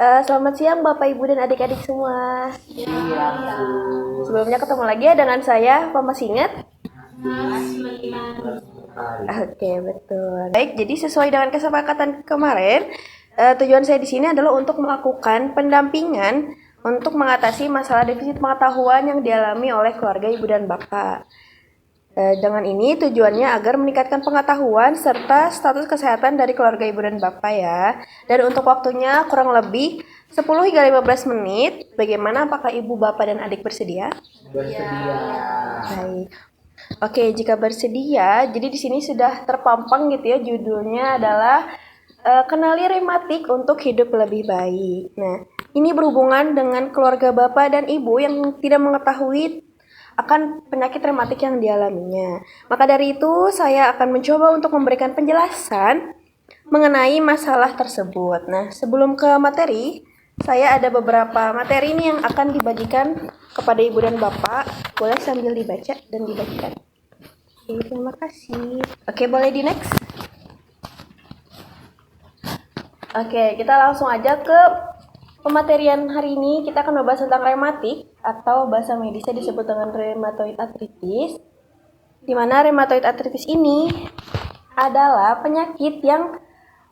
Selamat siang Bapak Ibu dan adik-adik semua. Iya, Bu. Sebelumnya ketemu lagi ya dengan saya, Pak masih ingat? Di Lestari. Oke, betul. Baik, jadi sesuai dengan kesepakatan kemarin, tujuan saya di sini adalah untuk melakukan pendampingan untuk mengatasi masalah defisit pengetahuan yang dialami oleh keluarga ibu dan bapak. Dengan ini tujuannya agar meningkatkan pengetahuan serta status kesehatan dari keluarga ibu dan bapak ya. Dan untuk waktunya kurang lebih 10 hingga 15 menit. Bagaimana, apakah ibu, bapak, dan adik bersedia? Bersedia. Baik. Oke, jika bersedia, jadi di sini sudah terpampang gitu ya, judulnya adalah kenali rematik untuk hidup lebih baik. Nah, ini berhubungan dengan keluarga bapak dan ibu yang tidak mengetahui akan penyakit rematik yang dialaminya. Maka dari itu, saya akan mencoba untuk memberikan penjelasan mengenai masalah tersebut. Nah, sebelum ke materi, saya ada beberapa materi ini yang akan dibagikan kepada ibu dan bapak. Boleh sambil dibaca dan dibagikan. Oke, terima kasih. Oke, boleh di next. Oke, kita langsung aja ke pematerian hari ini. Kita akan membahas tentang rematik atau bahasa medisnya disebut dengan rheumatoid arthritis. Di mana rheumatoid arthritis ini adalah penyakit yang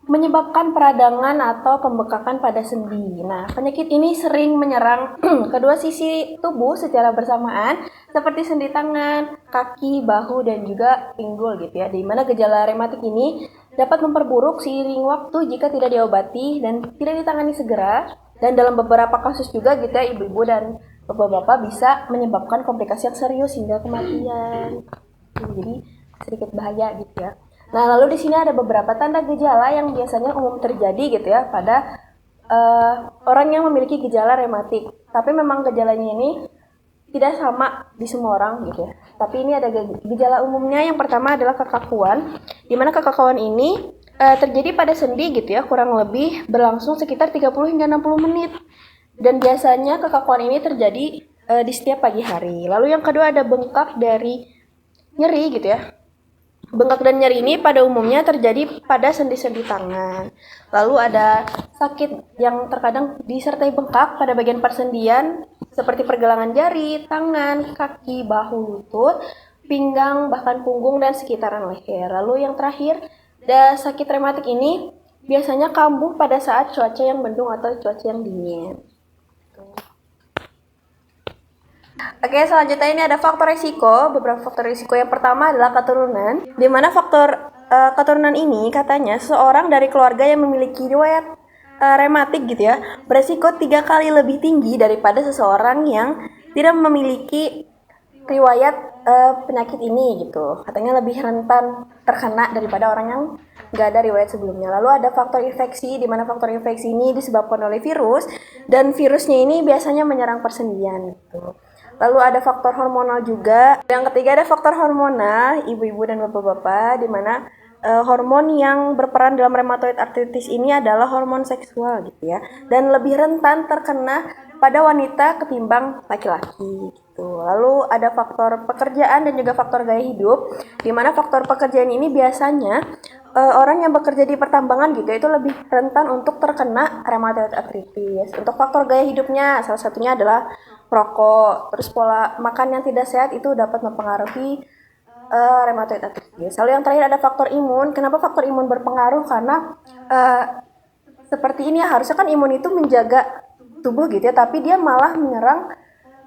menyebabkan peradangan atau pembekakan pada sendi. Nah, penyakit ini sering menyerang kedua sisi tubuh secara bersamaan, seperti sendi tangan, kaki, bahu, dan juga pinggul gitu ya. Di mana gejala rematik ini dapat memperburuk seiring waktu jika tidak diobati dan tidak ditangani segera. Dan dalam beberapa kasus juga gitu ya, ibu-ibu dan bapak-bapak bisa menyebabkan komplikasi yang serius hingga kematian. Jadi sedikit bahaya gitu ya. Nah, lalu di sini ada beberapa tanda gejala yang biasanya umum terjadi gitu ya pada orang yang memiliki gejala rematik. Tapi memang gejalanya ini tidak sama di semua orang gitu ya. Tapi ini ada gejala umumnya. Yang pertama adalah kekakuan, di mana kekakuan ini terjadi pada sendi gitu ya, kurang lebih berlangsung sekitar 30 hingga 60 menit. Dan biasanya kekakuan ini terjadi di setiap pagi hari. Lalu yang kedua ada bengkak dari nyeri gitu ya. Bengkak dan nyeri ini pada umumnya terjadi pada sendi-sendi tangan. Lalu ada sakit yang terkadang disertai bengkak pada bagian persendian seperti pergelangan jari, tangan, kaki, bahu, lutut, pinggang, bahkan punggung dan sekitaran leher. Lalu yang terakhir, sakit rematik ini biasanya kambuh pada saat cuaca yang mendung atau cuaca yang dingin. Oke, selanjutnya ini ada faktor risiko. Beberapa faktor risiko. Yang pertama adalah keturunan, di mana faktor keturunan ini katanya seseorang dari keluarga yang memiliki riwayat rematik gitu ya, beresiko 3 kali lebih tinggi daripada seseorang yang tidak memiliki riwayat penyakit ini gitu. Katanya lebih rentan terkena daripada orang yang nggak ada riwayat sebelumnya. Lalu ada faktor infeksi, di mana faktor infeksi ini disebabkan oleh virus, dan virusnya ini biasanya menyerang persendian gitu. Lalu ada faktor hormonal juga. Yang ketiga ada faktor hormonal, ibu-ibu dan bapak-bapak, di mana hormon yang berperan dalam rheumatoid arthritis ini adalah hormon seksual gitu ya, dan lebih rentan terkena pada wanita ketimbang laki-laki gitu. Lalu ada faktor pekerjaan dan juga faktor gaya hidup, di mana faktor pekerjaan ini biasanya orang yang bekerja di pertambangan gitu itu lebih rentan untuk terkena rheumatoid arthritis. Untuk faktor gaya hidupnya salah satunya adalah rokok, terus pola makan yang tidak sehat itu dapat mempengaruhi rheumatoid arthritis. Lalu yang terakhir ada faktor imun. Kenapa faktor imun berpengaruh? Karena seperti ini ya, harusnya kan imun itu menjaga tubuh gitu ya, tapi dia malah menyerang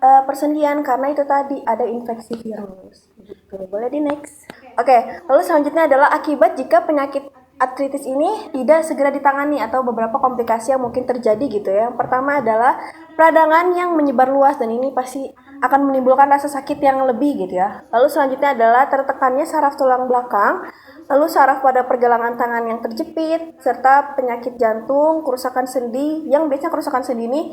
persendian karena itu tadi ada infeksi virus. Gitu. Boleh di next. Oke, lalu selanjutnya adalah akibat jika penyakit artritis ini tidak segera ditangani atau beberapa komplikasi yang mungkin terjadi gitu ya. Yang pertama adalah peradangan yang menyebar luas, dan ini pasti akan menimbulkan rasa sakit yang lebih gitu ya. Lalu selanjutnya adalah tertekannya saraf tulang belakang, lalu saraf pada pergelangan tangan yang terjepit, serta penyakit jantung, kerusakan sendi, yang biasanya kerusakan sendi ini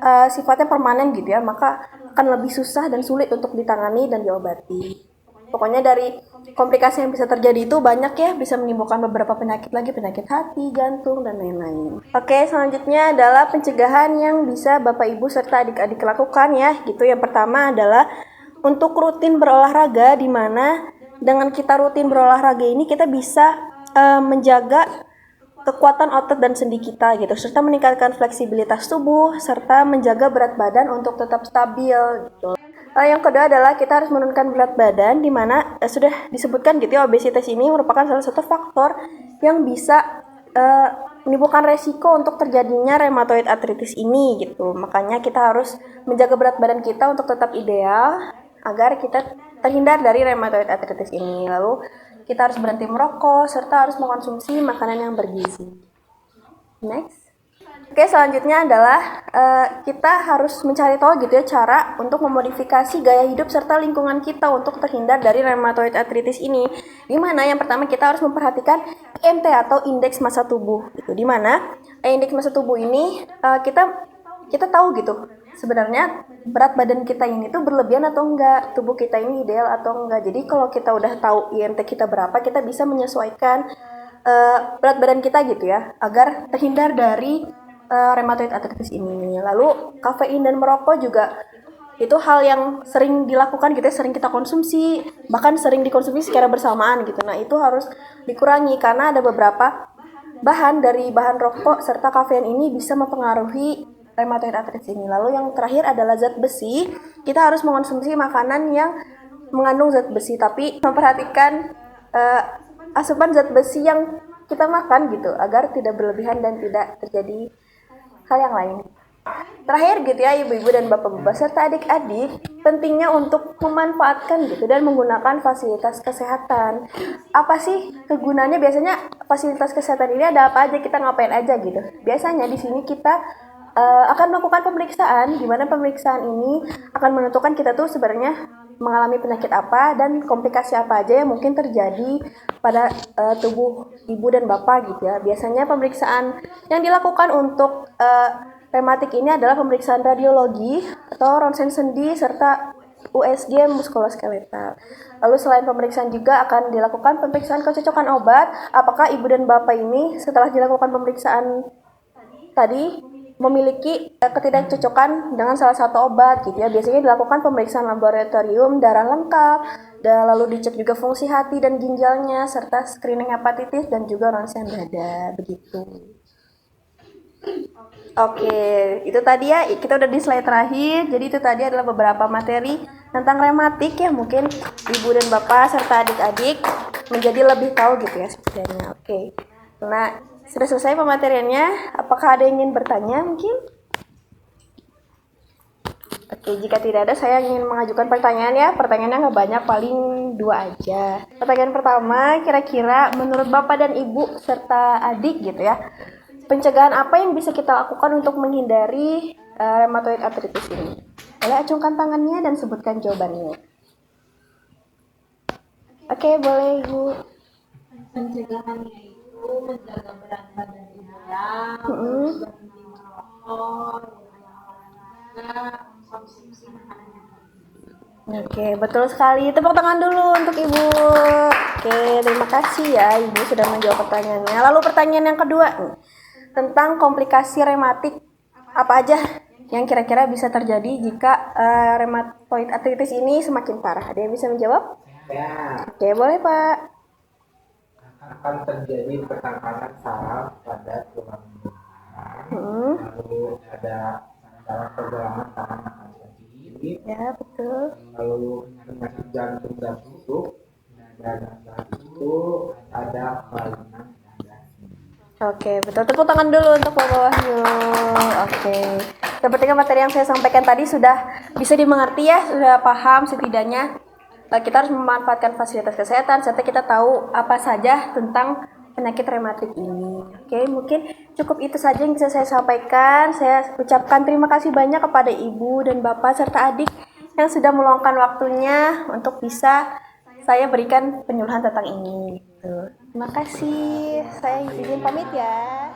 sifatnya permanen gitu ya, maka akan lebih susah dan sulit untuk ditangani dan diobati. Pokoknya dari komplikasi yang bisa terjadi itu banyak ya, bisa menimbulkan beberapa penyakit lagi, penyakit hati, jantung, dan lain-lain. Oke, selanjutnya adalah pencegahan yang bisa Bapak Ibu serta adik-adik lakukan ya, gitu. Yang pertama adalah untuk rutin berolahraga, di mana dengan kita rutin berolahraga ini kita bisa menjaga kekuatan otot dan sendi kita gitu, serta meningkatkan fleksibilitas tubuh, serta menjaga berat badan untuk tetap stabil gitu. Yang kedua adalah kita harus menurunkan berat badan, di mana sudah disebutkan gitu ya, obesitas ini merupakan salah satu faktor yang bisa menimbulkan resiko untuk terjadinya rheumatoid arthritis ini gitu. Makanya kita harus menjaga berat badan kita untuk tetap ideal agar kita terhindar dari rheumatoid arthritis ini. Lalu kita harus berhenti merokok serta harus mengkonsumsi makanan yang bergizi. Next. Oke, selanjutnya adalah kita harus mencari tahu gitu ya cara untuk memodifikasi gaya hidup serta lingkungan kita untuk terhindar dari rheumatoid arthritis ini. Dimana yang pertama kita harus memperhatikan IMT atau indeks massa tubuh gitu. Dimana indeks massa tubuh ini kita tahu gitu sebenarnya berat badan kita ini tuh berlebihan atau enggak, tubuh kita ini ideal atau enggak. Jadi kalau kita udah tahu IMT kita berapa, kita bisa menyesuaikan berat badan kita gitu ya, agar terhindar dari rheumatoid arthritis ini. Lalu kafein dan merokok juga itu hal yang sering dilakukan gitu ya, sering kita konsumsi, bahkan sering dikonsumsi secara bersamaan gitu. Nah itu harus dikurangi karena ada beberapa bahan dari bahan rokok serta kafein ini bisa mempengaruhi rheumatoid arthritis ini. Lalu yang terakhir adalah zat besi. Kita harus mengonsumsi makanan yang mengandung zat besi, tapi memperhatikan asupan zat besi yang kita makan gitu agar tidak berlebihan dan tidak terjadi hal yang lain. Terakhir gitu ya, ibu-ibu dan bapak-bapak serta adik-adik, pentingnya untuk memanfaatkan gitu dan menggunakan fasilitas kesehatan. Apa sih kegunaannya? Biasanya fasilitas kesehatan ini ada apa aja, kita ngapain aja gitu. Biasanya di sini kita akan melakukan pemeriksaan, di mana pemeriksaan ini akan menentukan kita tuh sebenarnya mengalami penyakit apa dan komplikasi apa aja yang mungkin terjadi pada tubuh ibu dan bapak gitu ya. Biasanya pemeriksaan yang dilakukan untuk rematik ini adalah pemeriksaan radiologi atau ronsen sendi serta USG muskuloskeletal. Lalu selain pemeriksaan juga akan dilakukan pemeriksaan kecocokan obat. Apakah ibu dan bapak ini setelah dilakukan pemeriksaan tadi memiliki ketidakcocokan dengan salah satu obat gitu ya. Biasanya dilakukan pemeriksaan laboratorium darah lengkap, dan lalu dicek juga fungsi hati dan ginjalnya serta screening hepatitis dan juga ronsen dada begitu. Oke, itu tadi ya, kita udah di slide terakhir. Jadi itu tadi adalah beberapa materi tentang rematik ya, mungkin ibu dan bapak serta adik-adik menjadi lebih tahu gitu ya sebenarnya. Oke, nah sudah selesai pemateriannya. Apakah ada yang ingin bertanya mungkin? Oke, jika tidak ada, saya ingin mengajukan pertanyaan ya. Pertanyaannya nggak banyak, paling 2 aja. Pertanyaan pertama, kira-kira menurut bapak dan ibu serta adik gitu ya, pencegahan apa yang bisa kita lakukan untuk menghindari rheumatoid arthritis ini? Boleh acungkan tangannya dan sebutkan jawabannya. Oke, boleh ibu. Pencegahannya itu menjaga berat badan ideal, berhenti merokok, olahraga, konsumsi makanan yang bergizi. Oke, betul sekali. Tepuk tangan dulu untuk ibu. Oke, terima kasih ya ibu sudah menjawab pertanyaannya. Lalu pertanyaan yang kedua nih, tentang komplikasi rematik apa aja yang kira-kira bisa terjadi jika rheumatoid arthritis ini semakin parah. Ada yang bisa menjawab? Ya, Oke, boleh Pak. akan terjadi ketangkasan saraf pada tulang belakang, lalu ada saraf pergelangan tangan akan sakit, Ya, betul. lalu penyakit jantung dan tusuk, dan itu ada kelainan dada. Oke, betul. Tepuk tangan dulu untuk Bapak Wahyu. Oke. Sepertinya materi yang saya sampaikan tadi sudah bisa dimengerti ya, sudah paham setidaknya. Kita harus memanfaatkan fasilitas kesehatan serta kita tahu apa saja tentang penyakit rematik ini. Oke, mungkin cukup itu saja yang bisa saya sampaikan. Saya ucapkan terima kasih banyak kepada ibu dan bapak serta adik yang sudah meluangkan waktunya untuk bisa saya berikan penyuluhan tentang ini. Terima kasih. Saya izin pamit ya.